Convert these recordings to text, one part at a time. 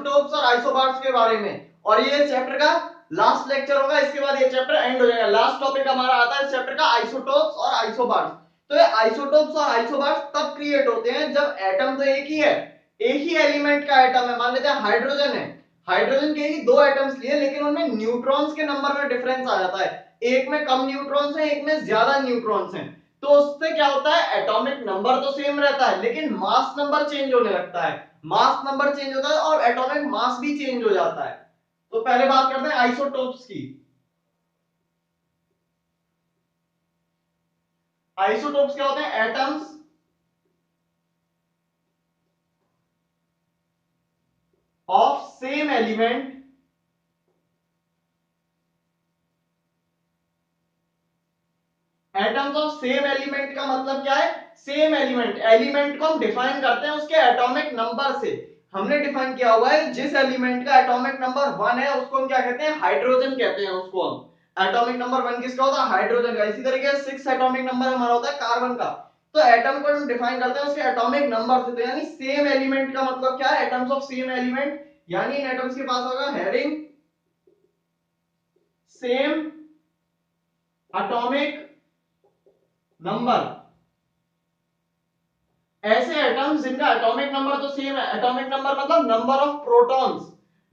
Isotopes और isobars के बारे में, और ये चैप्टर का लास्ट लेक्चर होगा, इसके बाद ये चैप्टर एंड हो जाएगा। लास्ट टॉपिक हमारा आता है इस चैप्टर का आइसोटोप्स और आइसोबार्स। तो ये आइसोटोप्स और आइसोबार्स तब क्रिएट होते हैं जब एटम तो एक ही है, एक ही एलिमेंट का एटम है, मान लेते हैं हाइड्रोजन है, हाइड्रोजन के ही दो एटम्स लिए लेकिन उनमें न्यूट्रॉन्स के नंबर में डिफरेंस आ जाता है, एक में कम न्यूट्रॉन्स हैं, एक में ज्यादा न्यूट्रॉन्स हैं। तो उससे क्या होता है, एटॉमिक नंबर तो सेम रहता है लेकिन मास नंबर चेंज होने लगता है, मास नंबर चेंज होता है और एटॉमिक मास भी चेंज हो जाता है। तो पहले बात करते हैं आइसोटोप्स की। आइसोटोप्स क्या होते हैं, atoms of same element atoms of same element का मतलब क्या है, सेम एलिमेंट, एलिमेंट को हम डिफाइन करते हैं उसके एटॉमिक नंबर से। हमने डिफाइन किया हुआ है जिस एलिमेंट का एटॉमिक नंबर 1 है उसको हम क्या कहते हैं, हाइड्रोजन कहते हैं उसको हम। एटॉमिक नंबर 1 किसका होता है, हाइड्रोजन का। इसी तरीके से 6 एटॉमिक नंबर हमारा होता है कार्बन का। तो एटम को हम डिफाइन करते हैं उसके एटॉमिक नंबर से। तो यानी सेम एलिमेंट का मतलब क्या है, एटम्स ऑफ सेम एलिमेंट, यानी इन एटम्स के पास होगा हैविंग सेम एटॉमिक नंबर। ऐसे एटम्स जिनका एटॉमिक नंबर तो सेम है, एटॉमिक नंबर मतलब number of protons,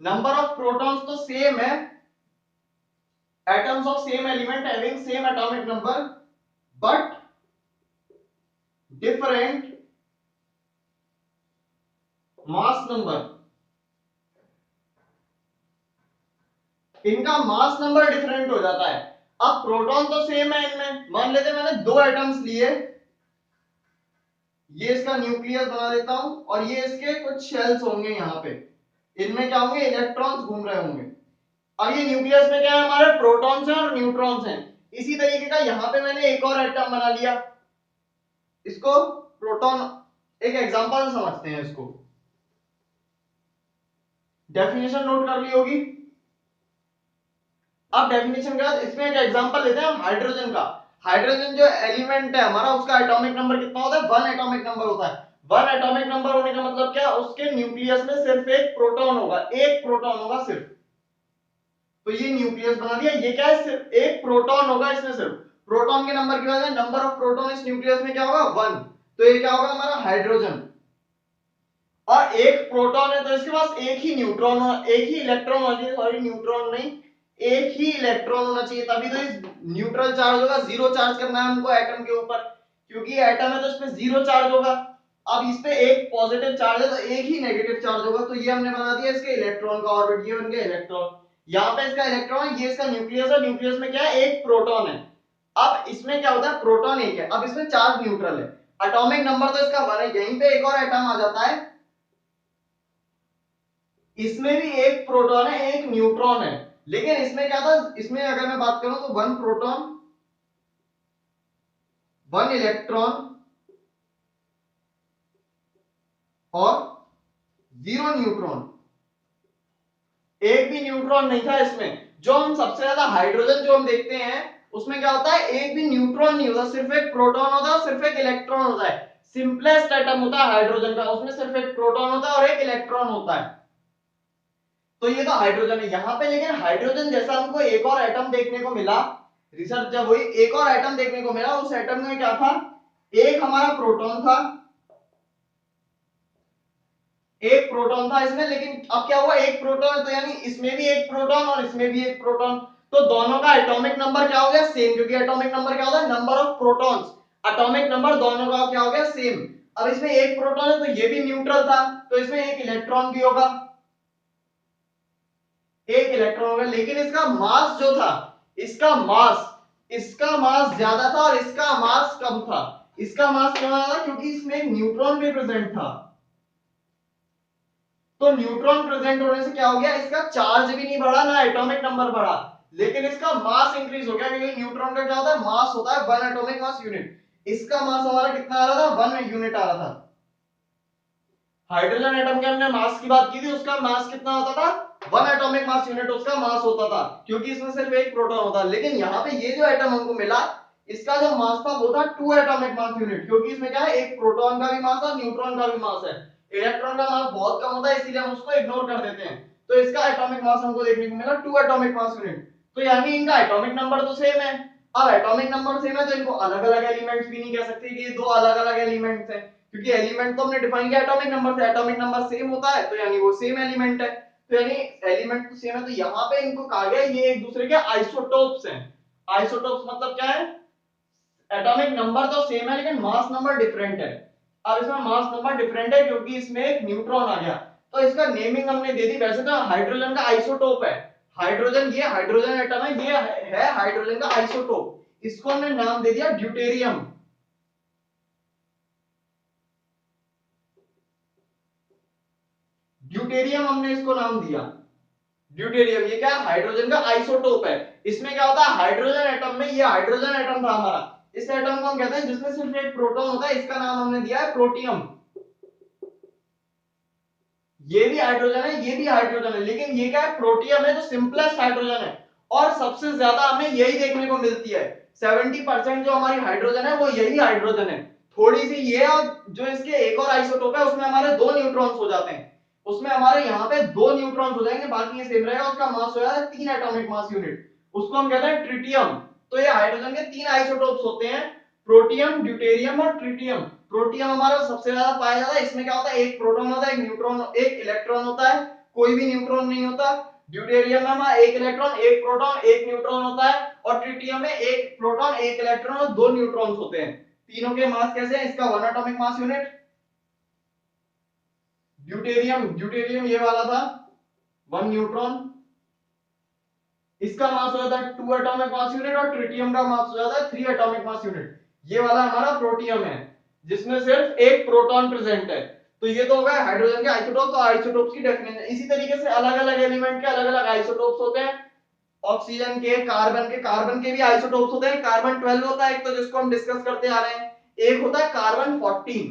number of protons तो सेम है, atoms of same element having same atomic number but different mass number. इनका मास नंबर डिफरेंट हो जाता है। अब प्रोटॉन तो सेम है इनमें, मान लेते मैंने दो एटम्स लिए, ये इसका न्यूक्लियस बना देता हूं और ये इसके कुछ शेल्स होंगे, यहाँ पे इनमें क्या होंगे, इलेक्ट्रॉन्स घूम रहे होंगे। अब ये न्यूक्लियस में क्या है, हमारे प्रोटॉन्स हैं और न्यूट्रॉन्स हैं। इसी तरीके का यहां पे मैंने एक और एटम बना लिया, इसको प्रोटॉन, एक एग्जांपल से समझते हैं इसको। डेफिनेशन नोट कर ली होगी। अब डेफिनेशन के बाद इसमें एक एग्जांपल लेते हैं हाइड्रोजन का। हाइड्रोजन जो एलिमेंट है हमारा, उसका एटॉमिक नंबर कितना होता है, 1 एटॉमिक नंबर होता है। 1 एटॉमिक नंबर होने का मतलब क्या, उसके न्यूक्लियस में सिर्फ एक प्रोटॉन होगा, एक प्रोटॉन होगा सिर्फ। तो ये न्यूक्लियस बना दिया, ये क्या है, सिर्फ एक प्रोटॉन होगा इसमें सिर्फ। प्रोटॉन के नंबर की वजह से नंबर ऑफ प्रोटॉन इस न्यूक्लियस में क्या होगा, 1। तो ये क्या होगा हमारा हाइड्रोजन। और एक प्रोटॉन है तो इसके पास एक ही न्यूट्रॉन हो, एक ही इलेक्ट्रॉन होना चाहिए, सॉरी न्यूट्रॉन नहीं, एक ही इलेक्ट्रॉन होना चाहिए, तभी तो इस न्यूट्रल चार्ज होगा। जीरो चार्ज करना है हमको एटम के ऊपर, क्योंकि एटम है तो इसमें जीरो चार्ज होगा। अब इस पे एक पॉजिटिव चार्ज है तो एक ही नेगेटिव चार्ज होगा, तो ये हमने बना दिया इसके इलेक्ट्रॉन का ऑर्बिट, ये बन गया इलेक्ट्रॉन। यहाँ पे इसका इलेक्ट्रॉन, ये इसका न्यूक्लियस है, न्यूक्लियस में क्या है, एक प्रोटॉन है। अब इसमें क्या होता है, प्रोटॉन एक है, अब इसमें चार्ज न्यूट्रल है, एटॉमिक नंबर तो इसका 1 है। यहीं पे एक और एटम आ जाता है, इसमें भी एक प्रोटॉन है एक न्यूट्रॉन है, लेकिन इसमें क्या था, इसमें अगर मैं बात करूं तो 1 प्रोटॉन 1 इलेक्ट्रॉन और 0 न्यूट्रॉन, एक भी न्यूट्रॉन नहीं था इसमें। जो हम सबसे ज्यादा हाइड्रोजन जो हम देखते हैं उसमें क्या होता है, एक भी न्यूट्रॉन नहीं होता, सिर्फ एक प्रोटॉन होता है और सिर्फ एक इलेक्ट्रॉन होता है। सिंपलेस्ट एटम होता है हाइड्रोजन का, उसमें सिर्फ एक प्रोटॉन होता है और एक इलेक्ट्रॉन होता है। तो ये तो हाइड्रोजन है यहाँ पे, लेकिन हाइड्रोजन जैसा हमको एक और एटम देखने को मिला, रिसर्च जब हुई एक और एटम देखने को मिला, उस एटम में क्या था, एक हमारा प्रोटॉन था, एक प्रोटॉन था इसमें, लेकिन अब क्या हुआ, एक प्रोटॉन है तो यानी इसमें भी एक प्रोटॉन और इसमें भी एक प्रोटॉन, तो दोनों का एटॉमिक नंबर क्या हो गया, सेम, क्योंकि एटॉमिक नंबर क्या होता है, number of protons, atomic number दोनों का क्या हो गया, सेम। अब इसमें एक प्रोटॉन है तो ये भी न्यूट्रल था, तो इसमें एक इलेक्ट्रॉन भी होगा, एक इलेक्ट्रॉन होगा, लेकिन इसका मास जो था, इसका मास ज्यादा था और इसका मास कम था। इसका मास क्यों था, क्योंकि इसमें एक न्यूट्रॉन भी प्रेजेंट था। तो न्यूट्रॉन प्रेजेंट होने से क्या हो गया, इसका चार्ज भी नहीं बढ़ा ना एटॉमिक नंबर बढ़ा, लेकिन इसका मास इंक्रीज हो गया, क्योंकि न्यूट्रॉन का क्या होता है, मास होता है 1 एटॉमिक मास यूनिट। इसका मास हमारा कितना आ रहा था, 1 यूनिट आ रहा था। हाइड्रोजन एटम के हमने मास की बात की थी, उसका मास कितना होता था, 1 एटॉमिक मास यूनिट उसका मास होता था, क्योंकि इसमें सिर्फ एक प्रोटॉन होता। लेकिन यहाँ पे ये जो एटम हमको मिला, इसका जो मास था वो था 2 एटॉमिक मास यूनिट, क्योंकि इसमें क्या है, एक प्रोटॉन का भी मास है न्यूट्रॉन का भी मास है। इलेक्ट्रॉन का मास बहुत कम होता है, इसीलिए हम उसको इग्नोर कर देते हैं। तो इसका एटॉमिक मास हमको देखने को मिला 2 एटॉमिक मास यूनिट। तो यानी इनका एटॉमिक नंबर तो सेम है। अब एटॉमिक नंबर सेम है तो इनको अलग अलग एलिमेंट्स भी नहीं कह सकते कि ये दो अलग अलग एलिमेंट्स हैं, क्योंकि एलिमेंट तो हमने डिफाइन किया एटॉमिक नंबर से, एटॉमिक नंबर सेम होता है तो यानी वो सेम एलिमेंट है। तो यानी एलिमेंट तो सेम है, तो यहाँ पे इनको कहा गया ये एक दूसरे के आइसोटोप्स हैं। आइसोटोप्स मतलब क्या है, एटॉमिक नंबर तो सेम है लेकिन मास नंबर डिफरेंट है। अब इसमें मास नंबर डिफरेंट है क्योंकि इसमें एक न्यूट्रॉन आ गया, तो इसका नेमिंग हमने दे दी। वैसे तो हाइड्रोजन का आइसोटोप है, हाइड्रोजन, ये हाइड्रोजन एटम है, ये है हाइड्रोजन का आइसोटोप, इसको हमने नाम दे दिया ड्यूटेरियम। ड्यूटेरियम हमने इसको नाम दिया ड्यूटेरियम। ये क्या है, हाइड्रोजन का आइसोटोप है। इसमें क्या होता है, हाइड्रोजन एटम में, ये हाइड्रोजन एटम था हमारा, इस एटम को हम कहते हैं जिसमें सिर्फ एक प्रोटॉन होता है, इसका नाम हमने दिया है प्रोटियम। ये भी हाइड्रोजन है, ये भी हाइड्रोजन है, लेकिन ये क्या है, प्रोटियम है जो सिंपलेस्ट हाइड्रोजन है और सबसे ज्यादा हमें यही देखने को मिलती है। 70% जो हमारी हाइड्रोजन है वो यही हाइड्रोजन है। थोड़ी सी ये, और जो इसके एक और आइसोटोप है उसमें हमारे 2 न्यूट्रॉन्स हो जाते हैं, उसमें हमारे यहाँ पे 2 न्यूट्रॉन्स हो जाएंगे, बाकी ये सेम रहेगा। उसका मास हो जाता है 3 एटॉमिक मास यूनिट, उसको हम कहते हैं ट्रिटियम। तो ये हाइड्रोजन के 3 आइसोटोप्स होते हैं, प्रोटियम, ड्यूटेरियम और ट्रिटियम। प्रोटियम हमारा सबसे ज्यादा पाया जाता है, इसमें क्या होता है, एक प्रोटॉन होता है, एक न्यूट्रॉन, एक इलेक्ट्रॉन होता है, कोई भी न्यूट्रॉन नहीं होता। ड्यूटेरियम में हमारा एक इलेक्ट्रॉन, एक प्रोटॉन, एक न्यूट्रॉन होता है, और ट्रिटियम में एक प्रोटॉन, एक इलेक्ट्रॉन और 2 न्यूट्रॉन्स होते हैं। तीनों के मास कैसे हैं, इसका 1 atomic mass unit, deuterium, deuterium ये वाला था 1 न्यूट्रॉन, इसका मास हो जाता है 2 एटॉमिक मास यूनिट, और ट्रिटियम का मास हो जाता है 3 एटॉमिक मास यूनिट। ये वाला हमारा प्रोटियम है जिसमें सिर्फ एक प्रोटॉन प्रेजेंट है। तो ये तो हो गया हाइड्रोजन के आइसोटोप। तो आइसोटोप्स की डेफिनेशन, इसी तरीके से अलग अलग एलिमेंट के अलग अलग आइसोटोप्स होते हैं। ऑक्सीजन के, कार्बन के भी आइसोटोप्स होते हैं। कार्बन 12 होता है एक, तो जिसको हम डिस्कस करते आ रहे हैं। एक होता है कार्बन 14,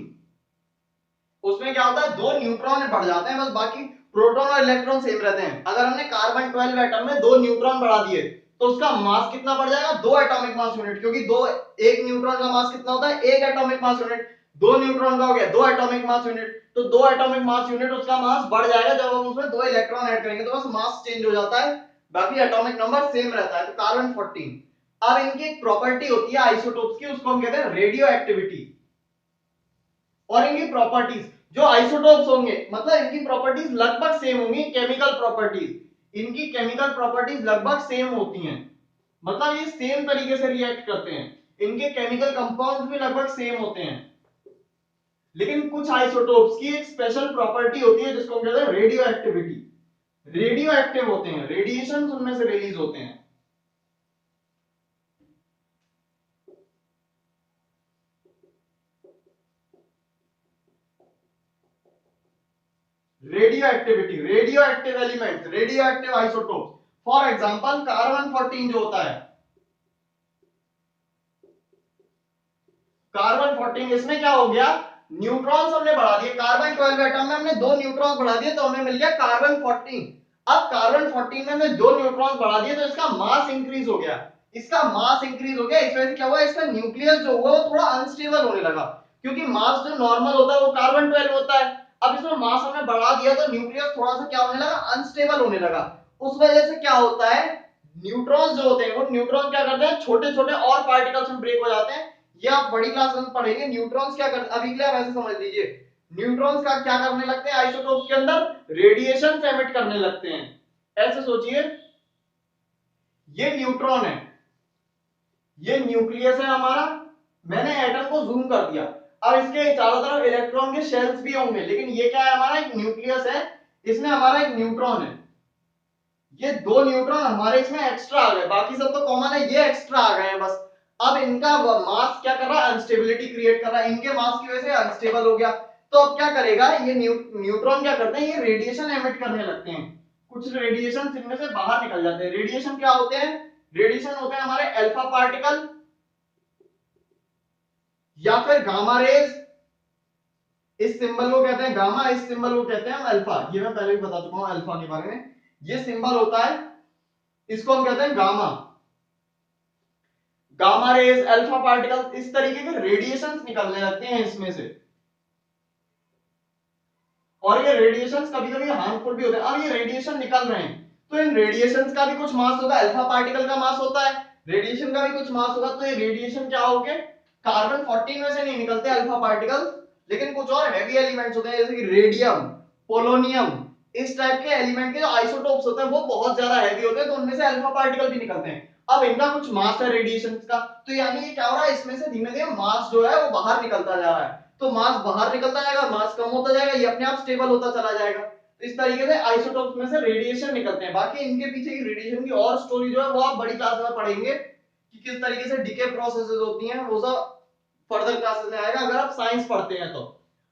उसमें क्या होता है, 2 न्यूट्रॉन बढ़ जाते हैं बस, बाकी प्रोटॉन और इलेक्ट्रॉन सेम रहते हैं। अगर हमने कार्बन 12 एटम में 2 न्यूट्रॉन बढ़ा दिए तो उसका मास कितना बढ़ जाएगा, 2 एटॉमिक मास यूनिट, क्योंकि दो, एक न्यूट्रॉन का मास कितना होता है, 1 एटॉमिक मास यूनिट। 2 न्यूट्रॉन का हो गया 2 एटॉमिक मास यूनिट, तो 2 एटॉमिक मास यूनिट उसका मास बढ़ जाएगा जब हम उसमें 2 इलेक्ट्रॉन ऐड करेंगे, तो बस मास चेंज हो जाता है, बाकी एटॉमिक नंबर सेम रहता है। तो कार्बन 14। अब इनकी एक प्रॉपर्टी होती है आइसोटोप्स की, उसको हम कहते हैं रेडियो एक्टिविटी। और इनकी प्रॉपर्टीज, जो आइसोटोप्स होंगे मतलब इनकी प्रॉपर्टीज लगभग सेम होंगी, केमिकल प्रॉपर्टीज, इनकी केमिकल प्रॉपर्टीज लगभग सेम होती हैं, मतलब ये सेम तरीके से रिएक्ट करते हैं, इनके केमिकल कंपाउंड्स भी लगभग सेम होते हैं। लेकिन कुछ आइसोटोप्स की एक स्पेशल प्रॉपर्टी होती है जिसको हम कहते हैं रेडियो एक्टिविटी। रेडियो एक्टिव होते हैं, रेडिएशन उनमें से रिलीज होते हैं। Radio activity, radio active elements, radio active isotope. For example carbon 14 जो होता है, कार्बन 14, इसमें क्या हो गया, न्यूट्रॉन्स हमने बढ़ा दिए, कार्बन 12 एटम में हमने 2 न्यूट्रॉन्स बढ़ा दिए तो हमें मिल गया कार्बन 14। अब कार्बन 14 में हमने 2 न्यूट्रॉन्स बढ़ा दिए तो इसका मास इंक्रीज हो गया, इसका मास इंक्रीज हो गया, इस वजह से क्या हुआ, इसका न्यूक्लियस जो हुआ वो थोड़ा अनस्टेबल होने लगा, क्योंकि मास जो नॉर्मल होता है वो कार्बन 12 होता है। अब इसमें मास हमने बढ़ा दिया तो न्यूक्लियस थोड़ा सा क्या होने लगा, अनस्टेबल होने लगा। उस वजह से क्या होता है, न्यूट्रॉन्स जो होते हैं वो न्यूट्रॉन क्या करते हैं, छोटे छोटे और पार्टिकल्स में ब्रेक हो जाते हैं। ये आप बड़ी क्लास में पढ़ेंगे, न्यूट्रॉन्स क्या करते, अभी के लिए आप ऐसे समझ लीजिए, न्यूट्रॉन्स का क्या करने लगते हैं, आइसोटोप के अंदर रेडिएशन एमिट करने लगते हैं। ऐसे सोचिए, ये न्यूट्रॉन है, ये न्यूक्लियस है हमारा, मैंने एटम को जूम कर दिया, अब इसके चारों तरफ इलेक्ट्रॉन के शेल्स भी होंगे, लेकिन ये क्या है, हमारा एक न्यूक्लियस है, इसमें हमारा एक न्यूट्रॉन है, ये 2 न्यूट्रॉन हमारे इसमें एक्स्ट्रा आ गए, बाकी सब तो कॉमन है, ये एक्स्ट्रा आ गए हैं बस। अब इनका मास क्या कर रहा है, अनस्टेबिलिटी क्रिएट कर रहा है, इनके मास की वजह से अनस्टेबल हो गया। तो अब क्या करेगा, ये न्यूट्रॉन क्या करते हैं, ये रेडिएशन एमिट करने लगते हैं, कुछ रेडिएशन इनमें से बाहर निकल जाते हैं। रेडिएशन क्या होते हैं, रेडिएशन होते हैं हमारे अल्फा पार्टिकल या फिर गामा रेज, इस सिंबल को कहते हैं गामा, इस सिंबल को कहते हैं हम अल्फा, ये मैं पहले भी बता चुका हूं अल्फा के बारे में, ये सिंबल होता है, इसको हम कहते हैं gamma, gamma rays, alpha particle, इस तरीके के रेडिएशंस निकलने लगते हैं इसमें से। और ये रेडिएशंस कभी कभी हार्मफुल भी होते हैं। अब ये रेडिएशन निकल रहे हैं तो इन रेडिएशंस का भी कुछ मास होगा, अल्फा पार्टिकल का मास होता है, रेडिएशन का भी कुछ मास होगा। तो ये रेडिएशन क्या हो गए, कार्बन 14 में से नहीं निकलते अल्फा पार्टिकल, लेकिन कुछ और हैवी एलिमेंट्स होते हैं जैसे कि रेडियम, पोलोनियम, इस टाइप के एलिमेंट के जो आइसोटोप्स होते हैं वो बहुत ज्यादा हैवी होते हैं, तो उनमें से अल्फा पार्टिकल भी निकलते हैं। अब इनका कुछ मास है रेडिएशन का, तो यानी ये क्या हो रहा है, इसमें से धीमे धीमे मास जो है वो बाहर निकलता जा रहा है। तो मास बाहर निकलता जाएगा, मास कम होता जाएगा, ये अपने आप स्टेबल होता चला जाएगा। तो इस तरीके से आइसोटोप्स में से रेडिएशन निकलते हैं। बाकी इनके पीछे की रेडिएशन की और स्टोरी जो है वो आप बड़ी क्लास में पढ़ेंगे कि किस तरीके से डीके प्रोसेसेस होती हैं, वो सब फर्दर क्लासेस में आएगा अगर आप साइंस पढ़ते हैं तो,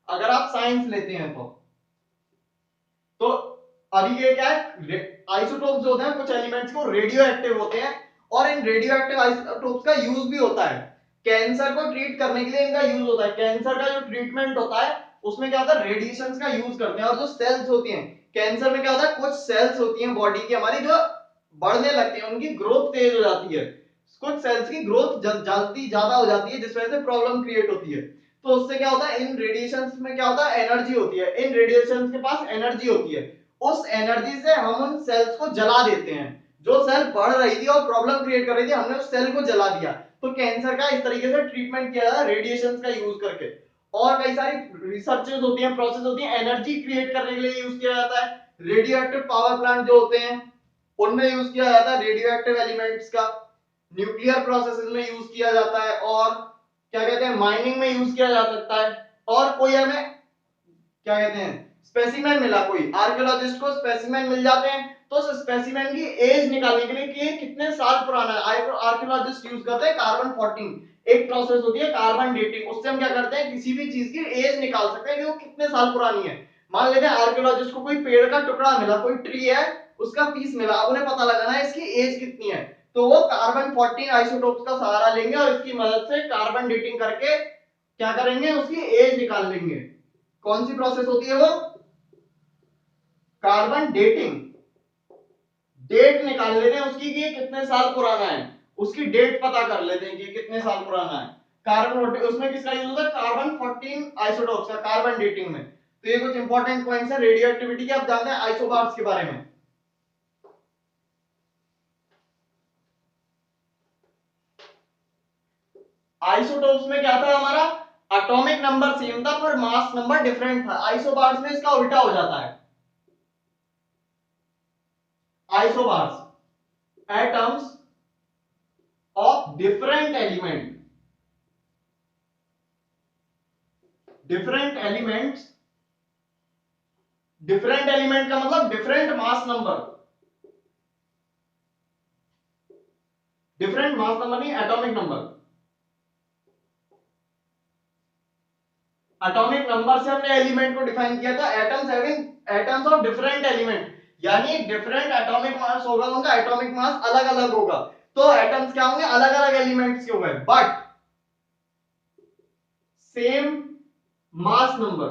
अगर आप साइंस लेते हैं तो अभी ये क्या है, आइसोटोप्स जो होते हैं कुछ एलिमेंट्स को रेडियो एक्टिव होते हैं, और इन रेडियो एक्टिव आइसोटोप्स का यूज भी होता है कैंसर को ट्रीट करने के लिए, इनका यूज होता है। कैंसर का जो ट्रीटमेंट होता है उसमें क्या होता है, रेडिएशंस का यूज करते हैं। और जो सेल्स होती हैं कैंसर में, क्या होता है, कुछ सेल्स होती हैं बॉडी की हमारी जो बढ़ने लगती हैं, उनकी ग्रोथ तेज हो जाती है, कुछ सेल्स की ग्रोथ जल्दी ज्यादा हो जाती है जिस वजह से प्रॉब्लम क्रिएट होती है। तो उससे क्या होता है, इन रेडिएशंस में क्या होता है, एनर्जी होती है, इन रेडिएशंस के पास एनर्जी होती है, उस एनर्जी से हम उन सेल्स को जला देते हैं। जो सेल बढ़ रही थी और प्रॉब्लम क्रिएट कर रही थी, हमने उस सेल को जला दिया। तो कैंसर का इस तरीके से ट्रीटमेंट किया जाता है रेडिएशंस का यूज करके। और कई सारी रिसर्चेस होती हैं, प्रोसेस होती हैं, एनर्जी क्रिएट करने के लिए यूज किया जाता है। रेडियो एक्टिव पावर प्लांट जो होते हैं उनमें यूज किया जाता है रेडियो एक्टिव एलिमेंट्स का, न्यूक्लियर प्रोसेसेस में यूज किया जाता है, और क्या कहते हैं माइनिंग में यूज किया जा सकता है। और कोई हमें क्या कहते हैं स्पेसिमेन मिला, कोई आर्कियोलॉजिस्ट को स्पेसिमेन मिल जाते हैं, तो उस स्पेसिमेन की एज निकालने के लिए कि ये कितने साल पुराना है, आर्कियोलॉजिस्ट यूज करते हैं कार्बन 14, एक प्रोसेस होती है कार्बन डेटिंग, उससे हम क्या करते हैं किसी भी चीज की एज निकाल सकते हैं कि वो कितने साल पुरानी है। मान लेते हैं आर्कियोलॉजिस्ट को कोई पेड़ का टुकड़ा मिला, कोई ट्री है उसका पीस मिला, अब उन्हें पता लगाना है इसकी एज कितनी है, तो वो कार्बन 14 आइसोटोप्स का सहारा लेंगे और इसकी मदद से कार्बन डेटिंग करके क्या करेंगे, उसकी एज निकाल लेंगे। कौन सी प्रोसेस होती है वो, कार्बन डेटिंग। डेट निकाल लेते हैं उसकी कि कितने साल पुराना है, उसकी डेट पता कर लेते हैं कि कितने साल पुराना है। कार्बन उसमें किसका यूज होता है, कार्बन 14 आइसोटोप्स का कार्बन डेटिंग में। तो ये कुछ इंपॉर्टेंट पॉइंट्स है रेडियो एक्टिविटी के। अब जानते हैं आइसोबार्स के बारे में। आइसोटोप्स में क्या था हमारा, एटॉमिक नंबर सेम था पर मास नंबर डिफरेंट था। आइसोबार्स में इसका उल्टा हो जाता है। Isobars atoms of different element, different elements, different element का मतलब different mass number, different mass number नहीं एटॉमिक नंबर। एटॉमिक नंबर से हमने एलिमेंट को डिफाइन किया था, atoms having atoms of different element, यानी डिफरेंट एटॉमिक मास होगा, उनका एटॉमिक मास अलग अलग होगा। तो एटम्स क्या होंगे, अलग अलग एलिमेंट्स के होंगे बट सेम मास नंबर।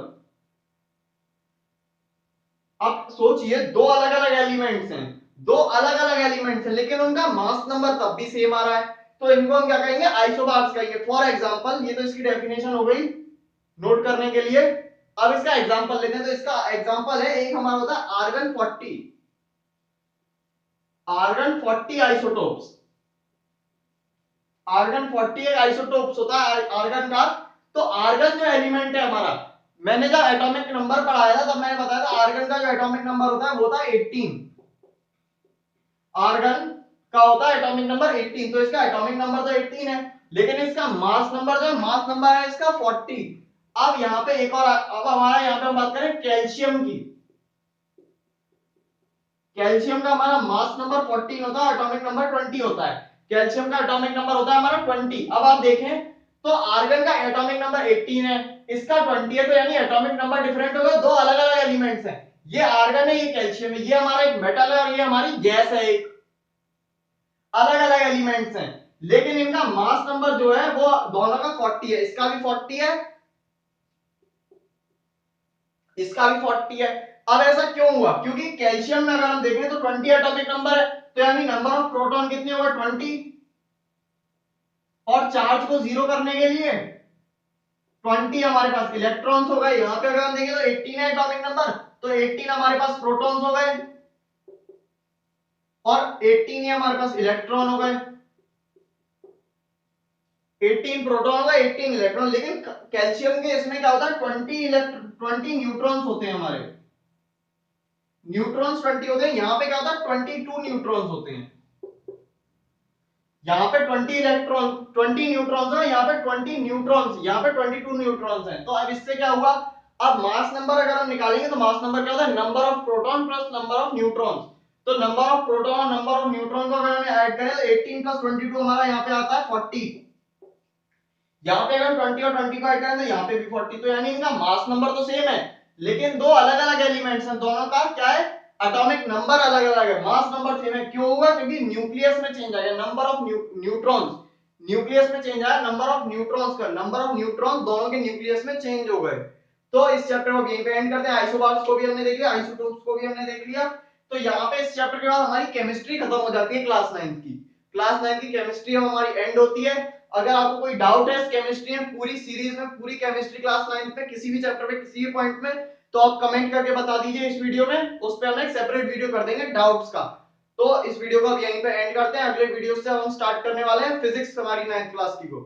अब सोचिए दो अलग अलग एलिमेंट्स हैं, दो अलग अलग एलिमेंट्स हैं लेकिन उनका मास नंबर तब भी सेम आ रहा है, तो इनको हम क्या कहेंगे, आइसोबार्स कहेंगे। फॉर एग्जांपल, ये तो इसकी डेफिनेशन हो गई नोट करने के लिए। अब इसका एग्जांपल लेते हैं, तो इसका एग्जांपल है एक हमारा होता है आर्गन 40, आर्गन 40 आइसोटोप्स। आर्गन 40 एक आइसोटोप्स होता है आर्गन का। तो आर्गन जो एलिमेंट है हमारा, मैंने जब एटॉमिक नंबर पढ़ाया था तब मैंने बताया था आर्गन का जो एटॉमिक नंबर होता है वो होता है 18। आर्गन का होता है एटॉमिक नंबर 18, तो इसका एटॉमिक नंबर तो 18 है लेकिन इसका मास नंबर जो है, मास नंबर है इसका 40। अब यहाँ पे एक और, अब हमारा यहाँ पे हम बात करें कैल्शियम की। कैल्शियम का हमारा मास नंबर 14 होता है, एटॉमिक नंबर 20 होता है। कैल्शियम का एटॉमिक नंबर होता है हमारा 20। अब आप देखें तो आर्गन का एटॉमिक नंबर 18 है, इसका 20 है, तो यानी एटॉमिक नंबर डिफरेंट हो गए, दो अलग अलग एलिमेंट्स हैं। ये आर्गन है, ये कैल्शियम है, ये हमारा एक मेटल है और ये हमारी गैस है, एक अलग अलग एलिमेंट्स हैं लेकिन इनका मास नंबर जो है वो दोनों का 40 है, इसका भी 40 है, इसका भी 40 है। अब ऐसा क्यों हुआ, क्योंकि कैल्शियम में अगर हम देखें तो 20 एटॉमिक नंबर है, तो यानी नंबर ऑफ प्रोटॉन कितने होगा 20, और चार्ज को जीरो करने के लिए 20 हमारे पास इलेक्ट्रॉन्स हो गए, यहाँ पे अगर हम देखें तो 18 है एटॉमिक नंबर, तो 18 हमारे पास प्रोटॉन्स हो गए और 18 ही हमारे पास इलेक्ट्रॉन हो गए। 18 प्रोटॉन होगा 18 इलेक्ट्रॉन, लेकिन कैल्शियम के इसमें क्या होता है 20 न्यूट्रॉन्स होते हैं हमारे, न्यूट्रॉन्स 20 होते हैं, यहाँ पे क्या होता है 22 न्यूट्रॉन्स होते हैं। यहाँ पे 20 इलेक्ट्रॉन 20 न्यूट्रॉन्स है, यहाँ पे 20 न्यूट्रॉन्स, यहाँ पे 22 न्यूट्रॉन्स हैं। तो अब इससे क्या हुआ, अब मास नंबर अगर हम निकालेंगे तो मास नंबर क्या होता है number of proton plus number of neutrons. तो नंबर ऑफ प्रोटॉन और नंबर ऑफ न्यूट्रॉन को अगर हम ऐड करें तो 18 प्लस 22 हमारा यहाँ पे आता है 40। यहाँ पे अगर 20 और 20 को ऐड करें तो यहाँ पे भी 40। तो यानी इनका मास नंबर तो सेम है, लेकिन दो अलग अलग एलिमेंट्स हैं, दोनों का क्या है एटॉमिक नंबर अलग अलग है, मास नंबर सेम है। क्यों हुआ, क्योंकि न्यूक्लियस में चेंज आया, नंबर ऑफ न्यूट्रॉन्स, न्यूक्लियस में चेंज आया, नंबर ऑफ न्यूट्रॉन्स का, नंबर ऑफ न्यूट्रॉन्स दोनों के न्यूक्लियस में चेंज हो गए। तो इस चैप्टर को यहीं पे एंड करते हैं। आइसोबार्स को भी हमने देख लिया, आइसोटोप्स को भी हमने देख लिया। तो यहाँ पे इस चैप्टर के बाद हमारी केमिस्ट्री खत्म हो जाती है क्लास 9 की। क्लास 9 की केमिस्ट्री हमारी एंड होती है। अगर आपको कोई डाउट है इस केमिस्ट्री में, पूरी सीरीज में, पूरी केमिस्ट्री क्लास 9 पे किसी भी चैप्टर पे किसी भी पॉइंट में, तो आप कमेंट करके बता दीजिए इस वीडियो में, उस पे हम एक सेपरेट वीडियो कर देंगे डाउट्स का। तो इस वीडियो को अब यहीं पे एंड करते हैं, अगले वीडियो से हम स्टार्ट करने वाले हैं फिजिक्स हमारी 9th क्लास की को।